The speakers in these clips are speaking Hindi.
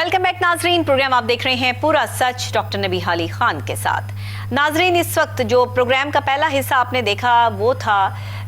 वेलकम बैक नाजरीन। प्रोग्राम आप देख रहे हैं पूरा सच डॉक्टर नबी हाली खान के साथ। नाजरीन, इस वक्त जो प्रोग्राम का पहला हिस्सा आपने देखा वो था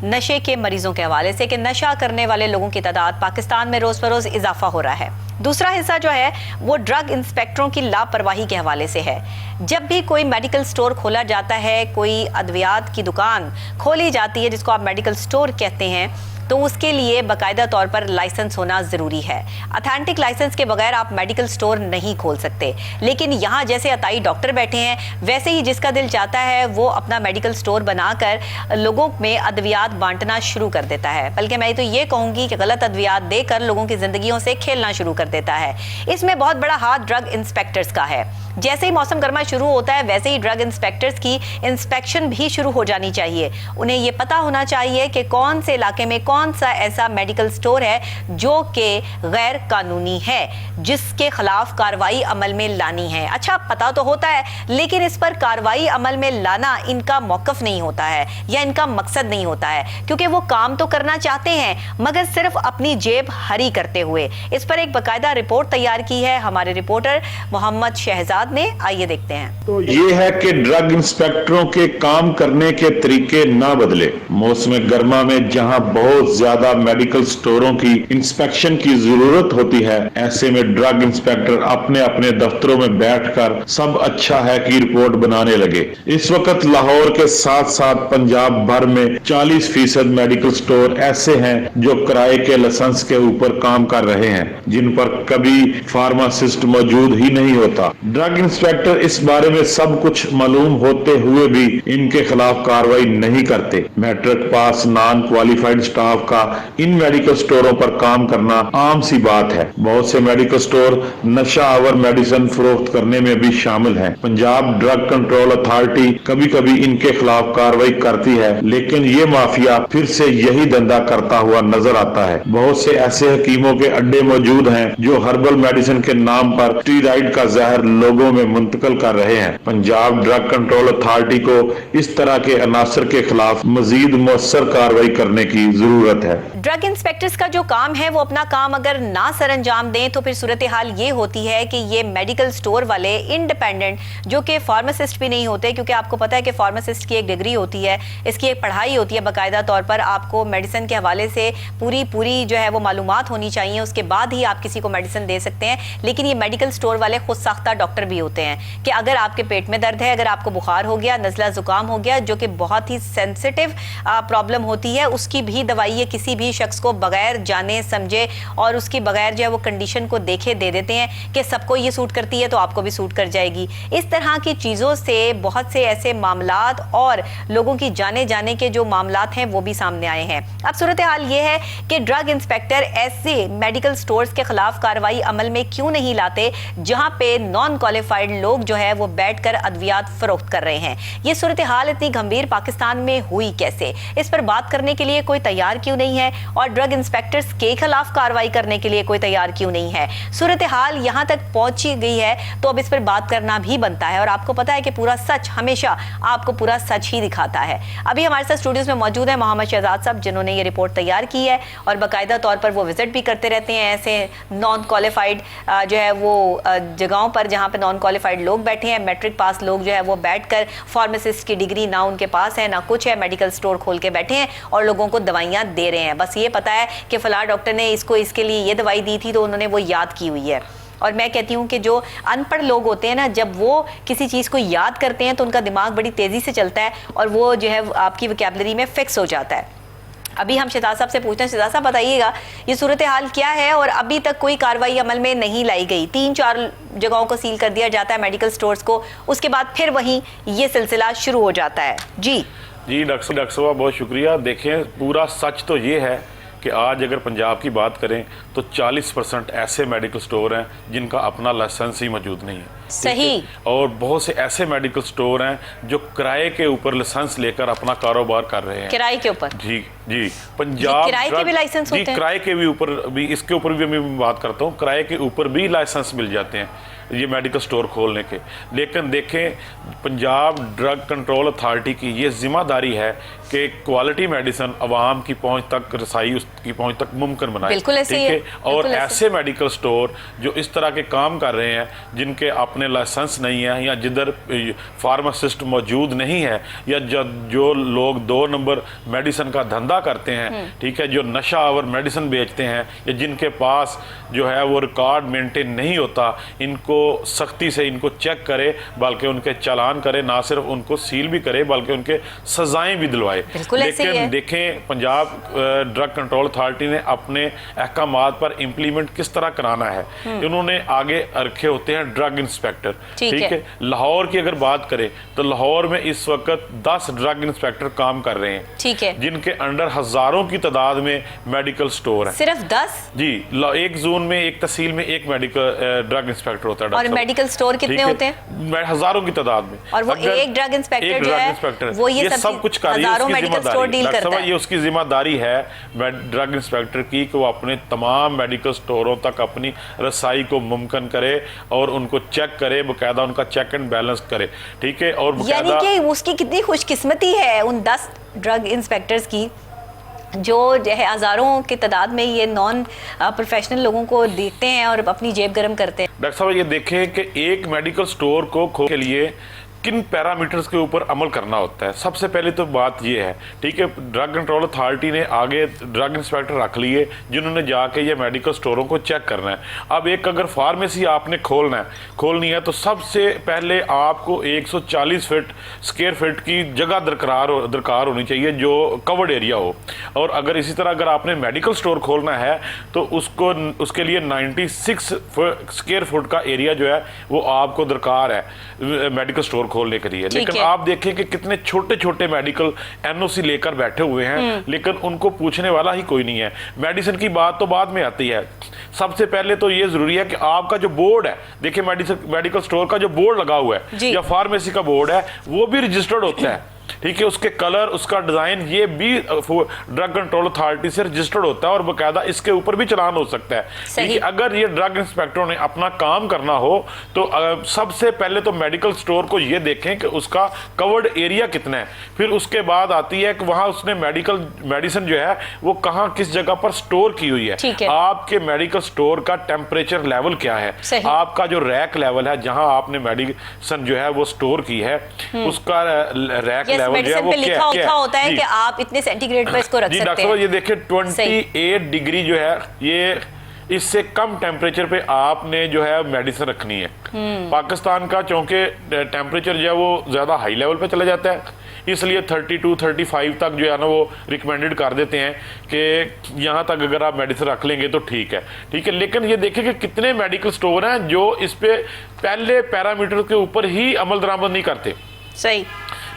नशे के मरीजों के हवाले से कि नशा करने वाले लोगों की तादाद पाकिस्तान में रोज बरोज इजाफा हो रहा है। दूसरा हिस्सा जो है वो ड्रग इंस्पेक्टरों की लापरवाही के हवाले से है। जब भी कोई मेडिकल स्टोर खोला जाता है, कोई अद्वियात की दुकान खोली जाती है जिसको आप मेडिकल स्टोर कहते हैं, तो उसके लिए बाकायदा तौर पर लाइसेंस होना ज़रूरी है। अथेंटिक लाइसेंस के बगैर आप मेडिकल स्टोर नहीं खोल सकते। लेकिन यहाँ जैसे अताई डॉक्टर बैठे हैं, वैसे ही जिसका दिल चाहता है वो अपना मेडिकल स्टोर बनाकर लोगों में अद्वियात बांटना शुरू कर देता है। बल्कि मैं तो ये कहूँगी कि गलत अद्वियात देकर लोगों की ज़िंदगियों से खेलना शुरू कर देता है। इसमें बहुत बड़ा हाथ ड्रग इंस्पेक्टर्स का है। जैसे ही मौसम गर्मा शुरू होता है वैसे ही ड्रग इंस्पेक्टर्स की इंस्पेक्शन भी शुरू हो जानी चाहिए। उन्हें ये पता होना चाहिए कि कौन से इलाके में कौन सा ऐसा मेडिकल स्टोर है जो कि गैर कानूनी है, जिसके खिलाफ कार्रवाई अमल में लानी है। अच्छा, पता तो होता है लेकिन इस पर कार्रवाई अमल में लाना इनका मौकफ नहीं होता है या इनका मकसद नहीं होता है, क्योंकि वो काम तो करना चाहते हैं मगर सिर्फ अपनी जेब हरी करते हुए। इस पर एक बाकायदा रिपोर्ट तैयार की है हमारे रिपोर्टर मोहम्मद शहजाद ने। आइए देखते हैं। तो ये है कि ड्रग इंस्पेक्टरों के काम करने के तरीके ना बदले। मौसम गर्मा में जहां बहुत ज्यादा मेडिकल स्टोरों की इंस्पेक्शन की जरूरत होती है, ऐसे में ड्रग इंस्पेक्टर अपने अपने दफ्तरों में बैठकर सब अच्छा है की रिपोर्ट बनाने लगे। इस वक्त लाहौर के साथ साथ पंजाब भर में 40% मेडिकल स्टोर ऐसे हैं जो किराए के लाइसेंस के ऊपर काम कर रहे हैं, जिन पर कभी फार्मासिस्ट मौजूद ही नहीं होता। ड्रग इंस्पेक्टर इस बारे में सब कुछ मालूम होते हुए भी इनके खिलाफ कार्रवाई नहीं करते। Matric pass non qualified staff का इन मेडिकल स्टोरों पर काम करना आम सी बात है। बहुत से मेडिकल स्टोर नशा आवर मेडिसिन फरोख्त करने में भी शामिल हैं। पंजाब ड्रग कंट्रोल अथॉरिटी कभी कभी इनके खिलाफ कार्रवाई करती है, लेकिन ये माफिया फिर से यही धंधा करता हुआ नजर आता है। बहुत से ऐसे हकीमों के अड्डे मौजूद हैं जो हर्बल मेडिसिन के नाम पर स्टीरॉइड का जहर लोगों में मुंतकिल कर रहे हैं। पंजाब ड्रग कंट्रोल अथॉरिटी को इस तरह के अनासर के खिलाफ मजीद मौसर कार्रवाई करने की जरूरत है। ड्रग इंस्पेक्टर्स का जो काम है वो अपना काम अगर ना सर अंजाम दें तो फिर सूरत हाल ये होती है कि ये मेडिकल स्टोर वाले इंडिपेंडेंट, जो कि फार्मासिस्ट भी नहीं होते, क्योंकि आपको पता है कि फार्मासिस्ट की एक डिग्री होती है, इसकी एक पढ़ाई होती है बाकायदा तौर पर। आपको मेडिसिन के हवाले से पूरी जो है वो मालूमात होनी चाहिए, उसके बाद ही आप किसी को मेडिसिन दे सकते हैं। लेकिन ये मेडिकल स्टोर वाले खुद साख्ता डॉक्टर भी होते हैं कि अगर आपके पेट में दर्द है, अगर आपको बुखार हो गया, नज़ला जुकाम हो गया, जो कि बहुत ही सेंसिटिव प्रॉब्लम होती है, उसकी भी दवाई ये किसी भी शख्स को बगैर जाने समझे और उसकी बगैर जो है वो कंडीशन को देखे दे देते हैं कि सबको ये सूट करती है तो आपको भी सूट कर जाएगी। इस तरह की चीज़ों से बहुत से ऐसे मामलात और लोगों की जाने के जो मामलात हैं वो भी सामने आए हैं। अब सूरत हाल ये है कि ड्रग इंस्पेक्टर ऐसे मेडिकल स्टोर्स के खिलाफ कार्रवाई अमल में क्यों नहीं लाते जहां पे नॉन क्वालिफाइड लोग जो है वो बैठकर अद्वियात फरोख्त कर रहे हैं। ये सूरत हाल इतनी गंभीर पाकिस्तान में हुई कैसे, इस पर बात करने के लिए कोई तैयार क्यों नहीं है और ड्रग इंस्पेक्टर्स के खिलाफ कार्रवाई करने के लिए कोई तैयार क्यों नहीं है। सूरत हाल यहाँ तक पहुंची गई है तो अब इस पर बात करना भी बनता है। और आपको पता है कि पूरा सच हमेशा आपको पूरा सच ही दिखाता है। अभी हमारे साथ स्टूडियोज में मौजूद है मोहम्मद शहजाद साहब, जिन्होंने ये रिपोर्ट तैयार की है और बाकायदा तौर पर वो विजिट भी करते रहते हैं ऐसे नॉन क्वालिफाइड जो है वो जगहों पर जहाँ पे नॉन क्वालिफाइड लोग बैठे हैं। मैट्रिक पास लोग जो है वो बैठकर फार्मासिस्ट की डिग्री ना उनके पास है ना कुछ है, मेडिकल स्टोर खोल के बैठे हैं और लोगों को दवाइयाँ दे रहे हैं। बस ये पता है कि फलां डॉक्टर ने इसको इसके लिए ये दवाई दी थी तो उन्होंने वो याद की हुई है। और मैं कहती हूँ कि जो अनपढ़ लोग होते हैं ना, जब वो किसी चीज़ को याद करते हैं तो उनका दिमाग बड़ी तेज़ी से चलता है और वो जो है आपकी वोकैबुलरी में फिक्स हो जाता है। अभी हम शहजाद साहब से पूछते हैं। शहजाद साहब, बताइएगा ये सूरत हाल क्या है और अभी तक कोई कार्रवाई अमल में नहीं लाई गई। 3-4 जगहों को सील कर दिया जाता है मेडिकल स्टोर्स को, उसके बाद फिर वहीं ये सिलसिला शुरू हो जाता है। जी डॉक्टर साहब बहुत शुक्रिया। देखें, पूरा सच तो ये है कि आज अगर पंजाब की बात करें तो 40% ऐसे मेडिकल स्टोर हैं जिनका अपना लाइसेंस ही मौजूद नहीं है। सही। और बहुत से ऐसे मेडिकल स्टोर हैं जो किराए के ऊपर लाइसेंस लेकर अपना कारोबार कर रहे हैं। किराए के ऊपर? जी जी। पंजाब किराए के भी लाइसेंस होते हैं? किराए के भी ऊपर भी, इसके ऊपर भी मैं बात करता हूँ, किराए के ऊपर भी लाइसेंस मिल जाते हैं ये मेडिकल स्टोर खोलने के। लेकिन देखें, पंजाब ड्रग कंट्रोल अथॉरिटी की ये जिम्मेदारी है कि क्वालिटी मेडिसिन आवाम की पहुंच तक रसाई, उसकी पहुंच तक मुमकिन बनाए। बिल्कुल ऐसे ही है। और बिल्कुल ऐसे मेडिकल स्टोर जो इस तरह के काम कर रहे हैं, जिनके अपने लाइसेंस नहीं है, या जिधर फार्मासिस्ट मौजूद नहीं है, या जो लोग 2 नंबर मेडिसिन का धंधा करते हैं, ठीक है, जो नशा और मेडिसिन बेचते हैं, या जिनके पास जो है वो रिकॉर्ड मेंटेन नहीं होता, इनको सख्ती से इनको चेक करे, बल्कि उनके चालान करे, ना सिर्फ उनको सील भी करे बल्कि उनके सजाएं भी दिलवाए। लेकिन देखें, पंजाब ड्रग कंट्रोल अथॉरिटी ने अपने अहकामात पर इंप्लीमेंट किस तरह कराना है। उन्होंने आगे रखे होते हैं ड्रग इंस्पेक्टर, ठीक है। लाहौर की अगर बात करें तो लाहौर में इस वक्त 10 ड्रग इंस्पेक्टर काम कर रहे हैं, ठीक है, जिनके अंडर हजारों की तादाद में मेडिकल स्टोर है। सिर्फ 10? जी। एक जोन में, एक तहसील में एक मेडिकल ड्रग इंस्पेक्टर होता है। और मेडिकल स्टोर कितने होते हैं? हजारों की तादाद में। और वो एक ड्रग इंस्पेक्टर जो है वो ये सब कुछ कर रही है, उसकी जिम्मेदारी, ये उसकी जिम्मेदारी है ड्रग इंस्पेक्टर की कि वो अपने तमाम मेडिकल स्टोरों तक अपनी रसाई को मुमकिन करे और उनको चेक करे, बकायदा उनका चेक एंड बैलेंस करे, ठीक है। और यानी कि उसकी कितनी खुशकिस्मती है उन 10 ड्रग इंस्पेक्टर्स की, जो है हजारों की तादाद में ये नॉन प्रोफेशनल लोगों को देखते हैं और अपनी जेब गर्म करते हैं। डॉक्टर साहब, ये देखें कि एक मेडिकल स्टोर को खोलने के लिए किन पैरामीटर्स के ऊपर अमल करना होता है। सबसे पहले तो बात ये है, ठीक है, ड्रग कंट्रोल अथॉरिटी ने आगे ड्रग इंस्पेक्टर रख लिए जिन्होंने जाके ये मेडिकल स्टोरों को चेक करना है। अब एक अगर फार्मेसी आपने खोलनी है तो सबसे पहले आपको 140 स्क्वायर फीट की जगह दरकार होनी चाहिए जो कवर्ड एरिया हो। और अगर इसी तरह अगर आपने मेडिकल स्टोर खोलना है तो उसके लिए 96 स्क्वायर फुट का एरिया जो है वो आपको दरकार है मेडिकल स्टोर खोलने के लिए। लेकिन आप देखें कि कितने छोटे छोटे मेडिकल एनओसी लेकर बैठे हुए हैं, लेकिन उनको पूछने वाला ही कोई नहीं है। मेडिसिन की बात तो बाद में आती है। सबसे पहले तो ये जरूरी है कि आपका जो बोर्ड है, देखिए मेडिकल स्टोर का जो बोर्ड लगा हुआ है या फार्मेसी का बोर्ड है वो भी रजिस्टर्ड होता है, ठीक है। उसके कलर, उसका डिजाइन, ये भी ड्रग कंट्रोल अथॉरिटी से रजिस्टर्ड होता है और बकायदा इसके ऊपर भी चलान हो सकता है। कि अगर ये ड्रग इंस्पेक्टरों ने अपना काम करना हो तो सबसे पहले तो मेडिकल स्टोर को ये देखें कि उसका कवर्ड एरिया कितना है। फिर उसके बाद आती है कि वहां उसने मेडिसिन जो है वो कहां किस जगह पर स्टोर की हुई है। आपके मेडिकल स्टोर का टेम्परेचर लेवल क्या है, आपका जो रैक लेवल है जहां आपने मेडिसिन जो है वो स्टोर की है, उसका रैक मेडिसिन पे लिखा होता है कि आप इतने सेंटीग्रेड पर इसको रख सकते हैं। डॉक्टर साहब, ये देखिए 28 डिग्री जो है, ये इससे कम टेम्परेचर पे आपने जो है मेडिसिन रखनी है। पाकिस्तान का चूंकि टेम्परेचर जो है वो ज्यादा हाई लेवल पे चला जाता है, इसलिए 32-35 तक जो है ना वो रिकमेंडेड कर देते हैं कि यहाँ तक अगर आप मेडिसिन रख लेंगे तो ठीक है। लेकिन ये देखें कि कितने मेडिकल स्टोर हैं जो इस पे पहले पैरामीटर के ऊपर ही अमल दरामद नहीं करते। सही,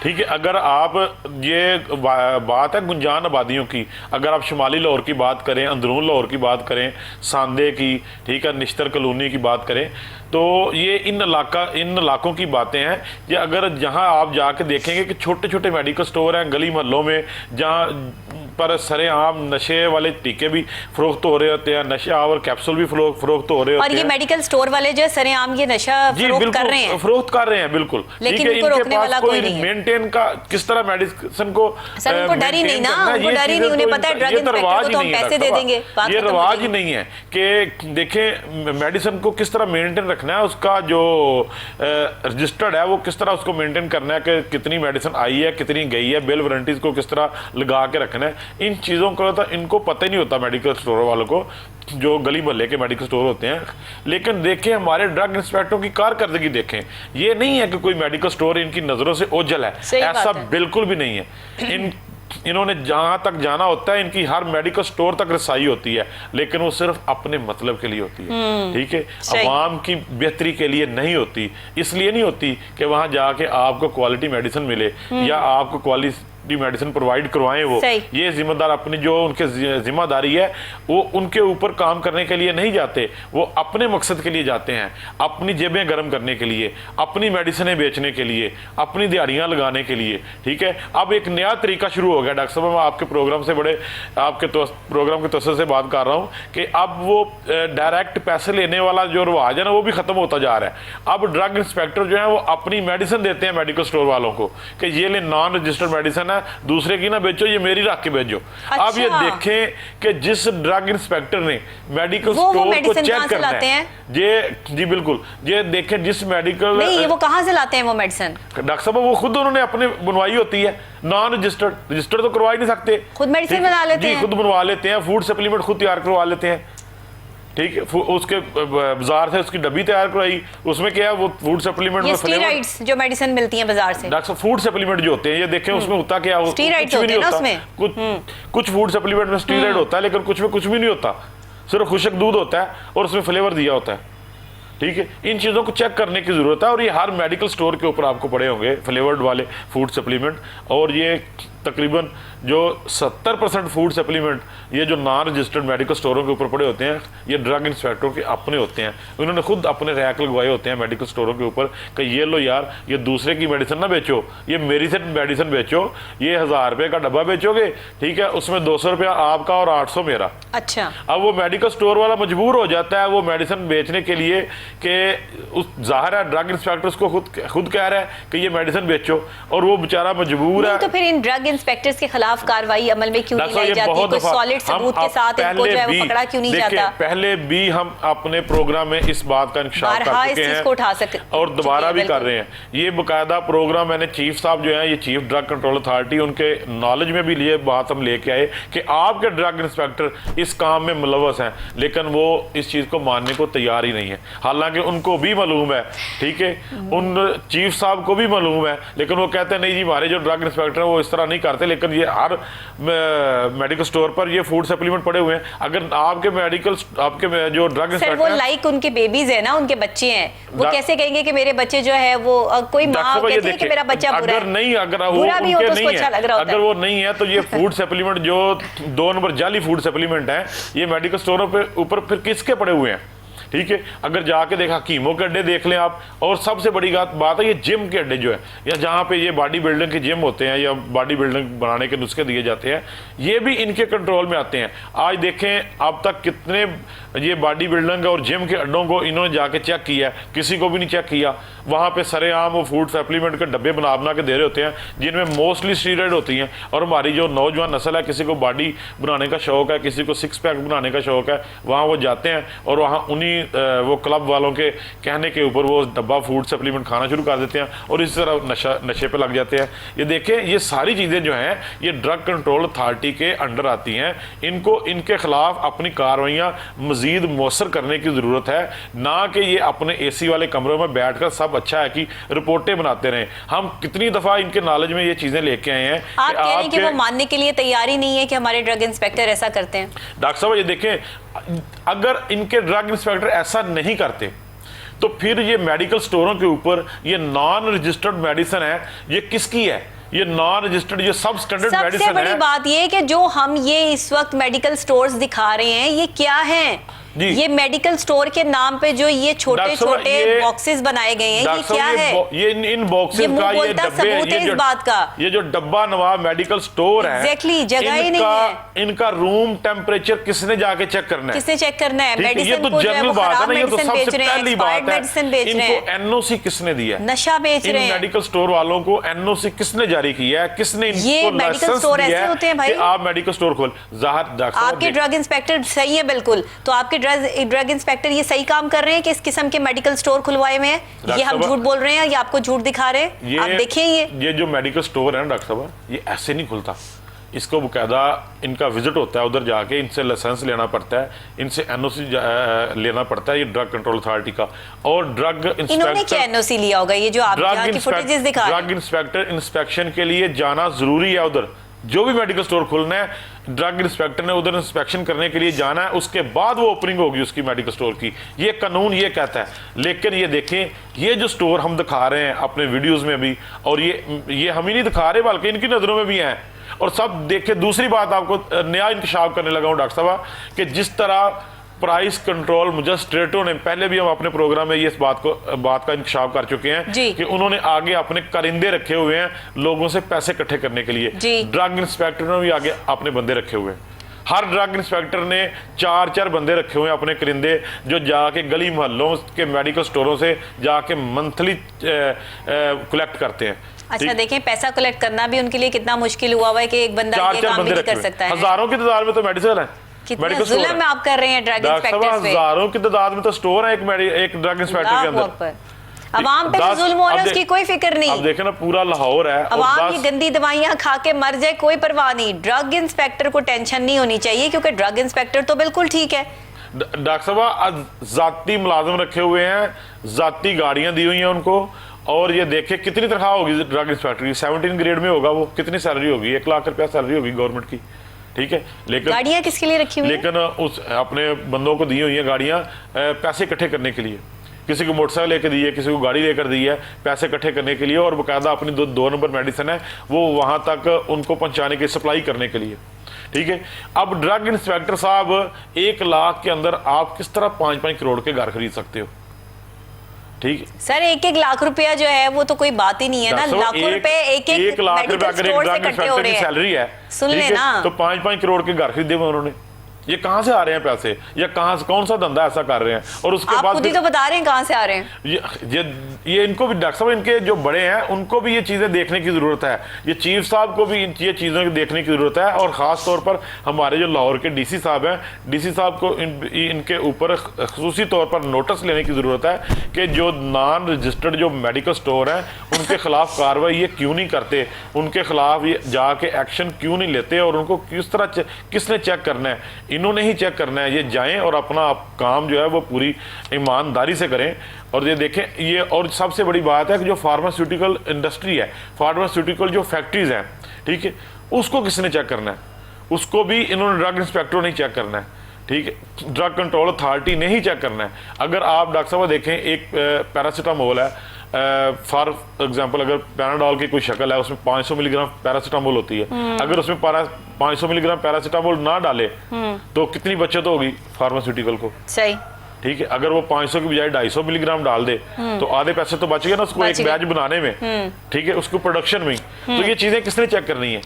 ठीक है। अगर आप, ये बात है गुंजान आबादियों की, अगर आप शुमाली लाहौर की बात करें, अंदरून लाहौर की बात करें, सांदे की, ठीक है, निश्तर कॉलोनी की बात करें, तो ये इन इलाकों की बातें हैं। ये अगर जहां आप जाके देखेंगे कि छोटे छोटे मेडिकल स्टोर हैं गली मोहल्लों में, जहां पर सरेआम नशे वाले टीके भी फरोख्त हो रहे होते हैं, नशा और कैप्सूल भी फरोख्त हो रहे होते हैं। और ये मेडिकल स्टोर वाले जो सरेआम ये नशा फरोख्त कर रहे हैं, बिल्कुल। लेकिन इनको रोकने वाला कोई नहीं है। मेंटेन का किस तरह मेडिसिन को, सर उनको डर ही नहीं ना, उनको डर ही नहीं, उन्हें पता है ड्रग इंस्पेक्टर को तो हम पैसे दे देंगे। ये रिवाज ही नहीं है कि देखें मेडिसिन को किस तरह मेंटेन रखना है, उसका जो रजिस्टर्ड है वो किस तरह उसको मेंटेन करना है, कि कितनी मेडिसिन आई है, कितनी गई है, बिल वारंटीज को किस तरह लगा के रखना है। इन चीज़ों को तो इनको पता ही नहीं होता मेडिकल स्टोर वालों को, जो गली मोहल्ले के मेडिकल स्टोर होते हैं। लेकिन देखें हमारे ड्रग इंस्पेक्टरों की कारकर्दगी देखें, ये नहीं है कि कोई मेडिकल स्टोर इनकी नजरों से ओझल है, ऐसा बिल्कुल भी नहीं है। इन्होंने जहां तक जाना होता है, इनकी हर मेडिकल स्टोर तक रसाई होती है, लेकिन वो सिर्फ अपने मतलब के लिए होती है, ठीक है, अवाम की बेहतरी के लिए नहीं होती। इसलिए नहीं होती कि वहां जाके आपको क्वालिटी मेडिसिन मिले या आपको की मेडिसिन प्रोवाइड करवाएं वो, सही। ये जिम्मेदार अपनी जो उनके जिम्मेदारी है, वो उनके ऊपर काम करने के लिए नहीं जाते, वो अपने मकसद के लिए जाते हैं, अपनी जेबें गर्म करने के लिए, अपनी मेडिसिनें बेचने के लिए, अपनी दिहाड़ियां लगाने के लिए। ठीक है, अब एक नया तरीका शुरू हो गया डॉक्टर साहब, मैं आपके प्रोग्राम से बड़े आपके प्रोग्राम के तवज्जो से बात कर रहा हूं कि अब वो डायरेक्ट पैसे लेने वाला जो रिवाज है ना, वो भी खत्म होता जा रहा है। अब ड्रग इंस्पेक्टर जो है वो अपनी मेडिसिन देते हैं मेडिकल स्टोर वालों को कि ये ले नॉन रजिस्टर्ड मेडिसिन है, दूसरे की ना बेचो, ये मेरी रख के भेजो। अब ये देखें कि जिस ड्रग इंस्पेक्टर ने मेडिकल स्टोर को चेक करना है, ये जी बिल्कुल, ये देखें जिस मेडिकल नहीं, वो कहां से लाते हैं वो मेडिसिन? डॉक्टर साहब वो खुद उन्होंने अपने बनवाई होती है, नॉन रजिस्टर्ड, रजिस्टर्ड तो करवा ही नहीं सकते, खुद मेडिसिन बना लेते हैं, खुद बनवा लेते हैं, फूड सप्लीमेंट खुद तैयार करवा लेते हैं। ठीक है, उसके बाजार से उसकी डब्बी तैयार करवाई, उसमें क्या है वो फूड सप्लीमेंट में स्टीरॉइड्स जो मेडिसिन मिलती है बाजार से, डॉक्टर फूड सप्लीमेंट जो होते हैं, ये देखें उसमें होता क्या, स्टीरॉइड्स होते हैं ना उसमें, कुछ फूड सप्लीमेंट में स्टीरॉइड होता है, लेकिन कुछ में कुछ भी नहीं होता, सिर्फ खुशक दूध होता है और उसमें फ्लेवर दिया होता है। ठीक है, इन चीज़ों को चेक करने की ज़रूरत है, और ये हर मेडिकल स्टोर के ऊपर आपको पड़े होंगे फ्लेवर्ड वाले फूड सप्लीमेंट, और ये तकरीबन जो 70% फूड सप्लीमेंट ये जो नॉन रजिस्टर्ड मेडिकल स्टोरों के ऊपर पड़े होते हैं, ये ड्रग इंस्पेक्टरों के अपने होते हैं, उन्होंने खुद अपने रैक लगवाए होते हैं मेडिकल स्टोरों के ऊपर कि ये लो यार, ये दूसरे की मेडिसिन ना बेचो, ये मेरी से मेडिसिन बेचो, ये 1000 रुपये का डब्बा बेचोगे, ठीक है, उसमें 200 रुपया आपका और 800 मेरा। अच्छा, अब वो मेडिकल स्टोर वाला मजबूर हो जाता है वो मेडिसिन बेचने के लिए कि उस जाहिर है ड्रग इंस्पेक्टर्स को खुद कह रहा है कि ये मेडिसिन बेचो, और वो बेचारा मजबूर है। तो फिर इन ड्रग इंस्पेक्टर्स के खिलाफ कार्रवाई अमल में क्यों नहीं लाई जाती? कोई सॉलिड सबूत के साथ इनको जो है वो पकड़ा क्यों नहीं जाता? पहले भी हम अपने प्रोग्राम में इस बात का इंकशाफ कर चुके हैं को उठा सकते और दोबारा भी कर रहे हैं। ये बकायदा प्रोग्राम मैंने चीफ साहब जो है, ये चीफ ड्रग कंट्रोल अथॉरिटी, उनके नॉलेज में भी ये बात हम लेके आए कि आपके ड्रग इंस्पेक्टर इस काम में मुलव्वस हैं, लेकिन वो इस चीज को मानने को तैयार ही नहीं है। हालांकि उनको भी मालूम है, ठीक है, उन चीफ साहब को भी मालूम है, लेकिन वो कहते हैं नहीं जी हमारे जो ड्रग इंस्पेक्टर है वो इस तरह नहीं करते। लेकिन ये हर मेडिकल स्टोर पर ये फूड सप्लीमेंट पड़े हुए हैं। अगर आपके जो ड्रग इंस्पेक्टर वो लाइक उनके बेबीज है ना, उनके बच्चे हैं, वो कैसे कहेंगे कि मेरे बच्चे जो है वो कोई माँ कहती है कि मेरा बच्चा बुरा है, अगर नहीं, अगर वो बुरा भी हो तो उसको नहीं अच्छा लग रहा है, होता है। अगर वो नहीं है तो ये फूड सप्लीमेंट जो 2 नंबर जाली फूड सप्लीमेंट है, ये मेडिकल स्टोरों पे ऊपर फिर किसके पड़े हुए हैं? ठीक है, अगर जाके देखा कीमो के अड्डे देख लें आप, और सबसे बड़ी बात है ये जिम के अड्डे जो है, या जहाँ पे ये बॉडी बिल्डिंग के जिम होते हैं या बॉडी बिल्डिंग बनाने के नुस्खे दिए जाते हैं, ये भी इनके कंट्रोल में आते हैं। आज देखें अब तक कितने ये बॉडी बिल्डिंग और जिम के अड्डों को इन्होंने जाके चेक किया, किसी को भी नहीं चेक किया। वहाँ पे सरेआम वो फूड सप्लीमेंट के डब्बे बना के दे रहे होते हैं, जिनमें मोस्टली स्टीरॉइड होती हैं। और हमारी जो नौजवान नस्ल है, किसी को बॉडी बनाने का शौक है, किसी को 6 पैक बनाने का शौक है, वहाँ वो जाते हैं और वहाँ उन्हीं वो क्लब वालों के कहने के ऊपर वो डब्बा फूड सप्लीमेंट खाना शुरू कर देते हैं और इस तरह नशे पे लग जाते हैं। ये देखें, ये सारी चीज़ें जो हैं ये ड्रग कंट्रोल अथॉरिटी के अंडर आती हैं। इनको इनके खिलाफ अपनी कार्रवाइयाँ मजीद मौसर करने की ज़रूरत है, ना कि ये अपने AC वाले कमरों में बैठ कर सब अच्छा है कि रिपोर्टें बनाते रहें। हम कितनी दफ़ा इनके नॉलेज में ये चीज़ें लेके आए हैं। आप कह रहे हैं कि वो मानने के लिए तैयार ही नहीं है कि हमारे ड्रग इंस्पेक्टर ऐसा करते हैं। डॉक्टर साहब ये देखें, अगर इनके ड्रग इंस्पेक्टर ऐसा नहीं करते तो फिर ये मेडिकल स्टोरों के ऊपर ये नॉन रजिस्टर्ड मेडिसिन है, ये किसकी है? ये नॉन रजिस्टर्ड, ये सब स्टैंडर्ड मेडिसिन है। सबसे बड़ी बात ये कि जो हम ये इस वक्त मेडिकल स्टोर्स दिखा रहे हैं, ये क्या है? ये मेडिकल स्टोर के नाम पे जो ये छोटे छोटे बॉक्सेस बनाए गए हैं, ये क्या है? ये इन बॉक्सेस का ये डब्बे, इस बात का ये जो डब्बा नवाब मेडिकल स्टोर है, एग्जैक्टली जगह ही नहीं है। इनका रूम टेम्परेचर किसने जाके चेक करना है? किसने चेक करना है? ये तो जनरल बात है ना, ये तो सबसे पहली बात है। इनको NOC किसने दिया? नशा बेच रहे हैं। मेडिकल स्टोर वालों को NOC किसने जारी किया है? किसने ये मेडिकल स्टोर ऐसे होते हैं भाई, आप मेडिकल स्टोर खोल। आपके ड्रग इंस्पेक्टर सही है बिल्कुल, तो आपके ड्रग इंस्पेक्टर ये सही काम कर रहे हैं कि इस किस्म के मेडिकल स्टोर खुलवाए हुए हैं? ये हम झूठ बोल रहे हैं या आपको झूठ दिखा रहे हैं? आप देखिए ये जो मेडिकल स्टोर है ना डॉक्टर साहब, ये ऐसे नहीं खुलता। इसको बकायदा इनका विजिट होता है, उधर जाके इनसे लाइसेंस लेना पड़ता है, इनसे NOC लेना पड़ता है, ये ड्रग कंट्रोल अथॉरिटी का। और ड्रग इंस्पेक्टर, इन्होंने क्या NOC लिया होगा? ये जो आप यहाँ की फुटेजेस दिखा रहे हैं, ड्रग इंस्पेक्टर इंस्पेक्शन के लिए जाना जरूरी है उधर, जो भी मेडिकल स्टोर खुलना है, ड्रग इंस्पेक्टर ने उधर इंस्पेक्शन करने के लिए जाना है, उसके बाद वो ओपनिंग होगी उसकी मेडिकल स्टोर की। ये कानून ये कहता है। लेकिन ये देखें, ये जो स्टोर हम दिखा रहे हैं अपने वीडियोस में भी, और ये हम ही नहीं दिखा रहे बल्कि इनकी नज़रों में भी हैं, और सब देखे। दूसरी बात आपको नया इंकशाफ करने लगा हूँ डॉक्टर साहब, कि जिस तरह प्राइस कंट्रोल मजिस्ट्रेटों ने, पहले भी हम अपने प्रोग्राम में ये इस बात का इंकशाफ कर चुके हैं कि उन्होंने आगे अपने करिंदे रखे हुए हैं लोगों से पैसे इकट्ठे करने के लिए। ड्रग इंस्पेक्टर ने भी आगे अपने बंदे रखे हुए हैं। हर ड्रग इंस्पेक्टर ने 4-4 बंदे रखे हुए हैं अपने करिंदे, जो जाके गली मोहल्लों के मेडिकल स्टोरों से जाके मंथली कलेक्ट करते हैं। अच्छा देखें, पैसा कलेक्ट करना भी उनके लिए कितना मुश्किल हुआ है कि एक बंदा ये काम भी नहीं कर सकता है। हजारों की तादाद में तो मेडिसिन है, कितना जुल्म आप कर रहे हैं ड्रग इंस्पेक्टर्स पे। हजारों की तादाद में तो स्टोर है एक ड्रग इंस्पेक्टर के अंदर। अवाम पे तो जुल्म हो रहा है, उसकी कोई फिक्र नहीं। अब देखें ना, पूरा लाहौर है, अवाम की गंदी दवाइयां खा के मर जाए, कोई परवाह नहीं। ड्रग इंस्पेक्टर को टेंशन नहीं होनी चाहिए, क्योंकि ड्रग इंस्पेक्टर तो बिल्कुल ठीक है। डॉक्टर साहब जाती मुलाजिम रखे हुए हैं, जाती गाड़ियां दी हुई हैं उनको, और ये देखे कितनी तनख्वाह होगी ड्रग इंस्पेक्टर की। 17 ग्रेड में होगा वो, कितनी सैलरी होगी? 1 लाख रुपया सैलरी होगी गवर्नमेंट की, ठीक है। लेकिन गाड़ियां किसके लिए रखी हुई हैं? लेकिन उस अपने बंदों को दी हुई हैं गाड़ियां पैसे इकट्ठे करने के लिए। किसी को मोटरसाइकिल लेकर दी है, किसी को गाड़ी लेकर दी है पैसे इकट्ठे करने के लिए, और बाकायदा अपनी 2 नंबर मेडिसिन है वो वहां तक उनको पहुंचाने के, सप्लाई करने के लिए, ठीक है। अब ड्रग इंस्पेक्टर साहब 1 लाख के अंदर आप किस तरह 5-5 करोड़ के घर खरीद सकते हो? ठीक है सर, 1-1 लाख रुपया जो है वो तो कोई बात ही नहीं है ना। लाखों रुपए एक लाख रुपए अगर एक ड्रग इंस्पेक्टर की सैलरी है, सुन लेना, तो 5-5 करोड़ के घर खरीदे हुए उन्होंने। ये कहां से आ रहे हैं पैसे, या कहां से, कौन सा धंधा ऐसा कर रहे हैं? और उसके बाद खुद ही तो बता रहे हैं कहां से आ रहे हैं। ये इनको भी डॉक्टर साहब, इनके जो बड़े हैं उनको भी ये चीजें देखने की जरूरत है। ये चीफ साहब को भी ये चीजों को देखने की जरूरत है, और खास तौर पर हमारे जो लाहौर के डीसी साहब हैं, डीसी साहब को इनके ऊपर खसूसी तौर पर नोटिस लेने की जरूरत है कि जो नॉन रजिस्टर्ड जो मेडिकल स्टोर हैं उनके खिलाफ कार्रवाई ये क्यों नहीं करते, उनके खिलाफ ये जाके एक्शन क्यों नहीं लेते, और उनको किस तरह किसने चेक करना है? इन्होंने ही चेक करना है। ये जाएं और अपना काम जो है वो पूरी ईमानदारी से करें। और ये देखें, ये और सबसे बड़ी बात है कि जो फार्मास्यूटिकल इंडस्ट्री है, फार्मास्यूटिकल जो फैक्ट्रीज हैं, ठीक है, उसको किसने चेक करना है? उसको भी इन्होंने ड्रग इंस्पेक्टरों ने चेक करना है, ठीक है। ड्रग कंट्रोल अथॉरिटी ने ही चेक करना है। अगर आप डॉक्टर साहब देखें, एक पैरासीटामोल है, फॉर एग्जाम्पल अगर पैराडोल की कोई शक्ल है, उसमें 500 मिलीग्राम पैरासीटामोल होती है। अगर उसमें 500 मिलीग्राम पैरासीटामोल ना डाले तो कितनी बचत होगी फार्मास्यूटिकल को? सही, ठीक है। अगर वो 500 की बजाय 250 मिलीग्राम डाल दे तो आधे पैसे तो बच गए ना उसको एक बैच बनाने में, ठीक है, उसको प्रोडक्शन में। तो ये चीजें किसने चेक करनी है?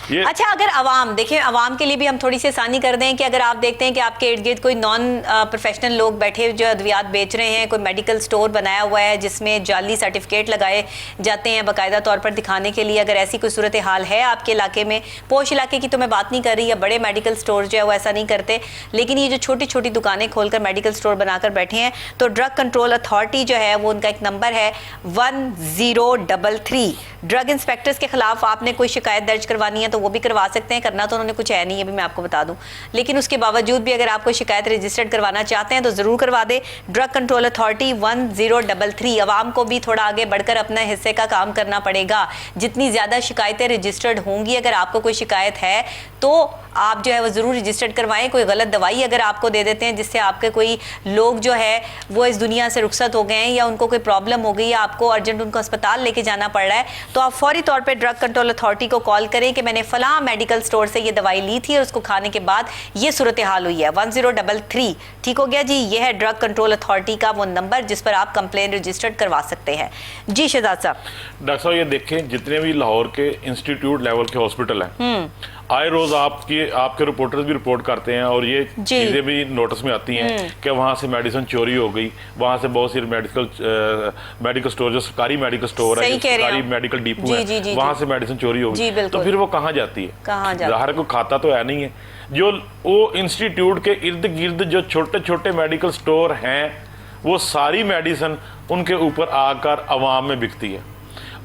अच्छा, अगर अवाम देखें, अवाम के लिए भी हम थोड़ी सी आसानी कर दें कि अगर आप देखते हैं कि आपके इर्द गिर्द कोई नॉन प्रोफेशनल लोग बैठे जो अद्वियात बेच रहे हैं, कोई मेडिकल स्टोर बनाया हुआ है जिसमें जाली सर्टिफिकेट लगाए जाते हैं बाकायदा तौर पर दिखाने के लिए, अगर ऐसी कोई सूरत हाल है आपके इलाके में, पोश इलाके की तो मैं बात नहीं कर रही, या बड़े मेडिकल स्टोर जो है वो ऐसा नहीं करते, लेकिन ये जो छोटी छोटी दुकानें खोलकर मेडिकल स्टोर बनाकर बैठे हैं, तो ड्रग कंट्रोल अथॉरिटी जो है वो उनका एक नंबर है 1033। ड्रग इंस्पेक्टर्स के खिलाफ आपने कोई शिकायत दर्ज करवानी है तो वो भी करवा सकते हैं, करना तो उन्होंने कुछ है नहीं, अभी मैं आपको बता दूं, लेकिन उसके बावजूद भी अगर आप कोई शिकायत रजिस्टर्ड करवाना चाहते हैं तो जरूर करवा दे। Drug control authority 1033। आवाम को भी थोड़ा आगे बढ़कर अपना हिस्से का काम करना पड़ेगा। जितनी ज्यादा शिकायतें रजिस्टर्ड होंगी, अगर आपको कोई शिकायत है तो आप जो है वो जरूर रजिस्टर्ड करवाएं। कोई गलत दवाई अगर आपको दे देते हैं जिससे आपके कोई लोग जो है वो इस दुनिया से रुखसत हो गए हैं, या उनको कोई प्रॉब्लम हो गई, या आपको अर्जेंट उनको अस्पताल लेके जाना पड़ रहा है, तो आप फौरी तौर पे ड्रग कंट्रोल अथॉरिटी को कॉल करें कि मैंने फलां मेडिकल स्टोर से ये दवाई ली थी और उसको खाने के बाद ये सूरत हाल हुई है। 1033। ठीक हो गया जी, ये है ड्रग कंट्रोल अथॉरिटी का वो नंबर जिस पर आप कंप्लेन रजिस्टर्ड करवा सकते हैं। जी शहजाद साहब। डॉक्टर साहब ये देखें, जितने भी लाहौर के इंस्टीट्यूट लेवल के हॉस्पिटल हैं, आए रोज आपके रिपोर्टर्स भी रिपोर्ट करते हैं, और ये चीजें भी नोटिस में आती हैं कि वहां से मेडिसिन चोरी हो गई, वहां से बहुत सी मेडिकल स्टोर, जो सरकारी मेडिकल स्टोर है, सरकारी मेडिकल डिपो है, वहां से मेडिसिन चोरी हो गई, तो फिर वो कहाँ जाती है? ज़ाहिर को खाता तो है नहीं है। जो वो इंस्टीट्यूट के इर्द गिर्द जो छोटे छोटे मेडिकल स्टोर हैं, वो सारी मेडिसिन उनके ऊपर आकर अवाम में बिकती है।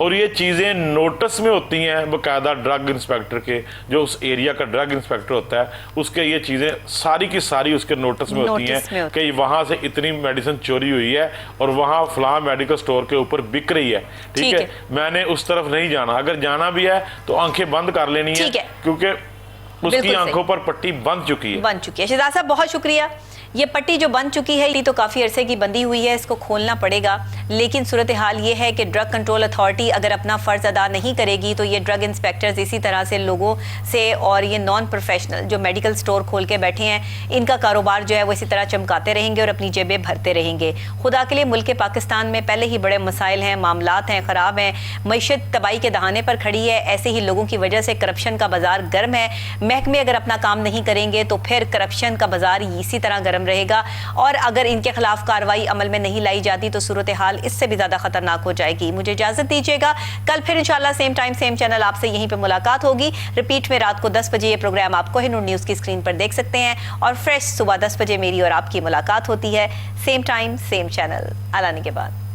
और ये चीज़ें नोटिस में होती हैं बाकायदा ड्रग इंस्पेक्टर के, जो उस एरिया का ड्रग इंस्पेक्टर होता है उसके ये चीज़ें सारी की सारी उसके नोटिस में होती हैं कि वहाँ से इतनी मेडिसिन चोरी हुई है और वहाँ फलां मेडिकल स्टोर के ऊपर बिक रही है। ठीक है, मैंने उस तरफ नहीं जाना, अगर जाना भी है तो आंखें बंद कर लेनी है क्योंकि उसकी आंखों पर पट्टी बंध चुकी है। शहजाद साहब बहुत शुक्रिया। ये पट्टी जो बंद चुकी है ये तो काफ़ी अरसे की बंदी हुई है, इसको खोलना पड़ेगा। लेकिन सूरत हाल ये है कि ड्रग कंट्रोल अथॉरिटी अगर अपना फ़र्ज़ अदा नहीं करेगी तो ये ड्रग इंस्पेक्टर्स इसी तरह से लोगों से और ये नॉन प्रोफेशनल जो मेडिकल स्टोर खोल के बैठे हैं इनका कारोबार जो है वो इसी तरह चमकाते रहेंगे और अपनी जेबें भरते रहेंगे। खुदा के लिए मुल्क पाकिस्तान में पहले ही बड़े मसाइल हैं, मामलात हैं, ख़राब हैं, मईशत तबाही के दहाने पर खड़ी है। ऐसे ही लोगों की वजह से करप्शन का बाजार गर्म है। महकमे अगर अपना काम नहीं करेंगे तो फिर करप्शन का बाजार इसी तरह गर्म रहेगा और अगर इनके खिलाफ कार्रवाई अमल में नहीं लाई जाती तो सूरत हाल इससे भी ज्यादा खतरनाक हो जाएगी। मुझे इजाजत दीजिएगा, कल फिर इंशाल्लाह सेम टाइम सेम चैनल आपसे यहीं पे मुलाकात होगी। रिपीट में रात को 10 बजे ये प्रोग्राम आप कोहिनूर न्यूज़ की स्क्रीन पर देख सकते हैं और फ्रेश सुबह 10 बजे मेरी और आपकी मुलाकात होती है। Same time same channel. Allah ने के बाद।